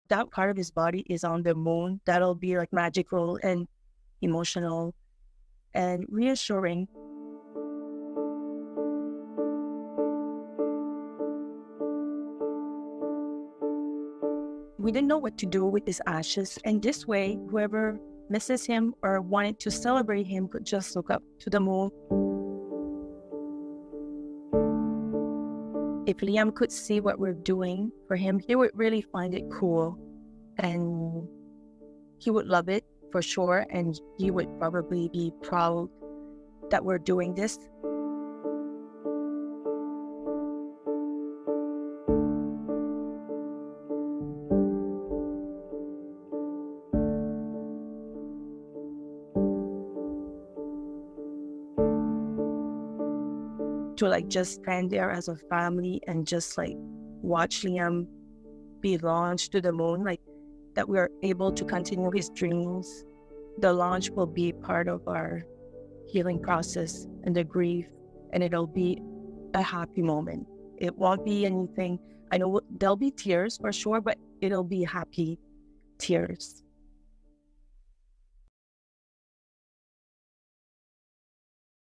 that part of his body is on the moon, that'll be like magical and emotional and reassuring. We didn't know what to do with his ashes, and this way, whoever misses him or wanted to celebrate him could just look up to the moon. If Liam could see what we're doing for him, he would really find it cool, and he would love it for sure, and he would probably be proud that we're doing this. To like just stand there as a family and just like watch Liam be launched to the moon, like that we are able to continue his dreams. The launch will be part of our healing process and the grief, and it'll be a happy moment. It won't be anything, I know there'll be tears for sure, but it'll be happy tears.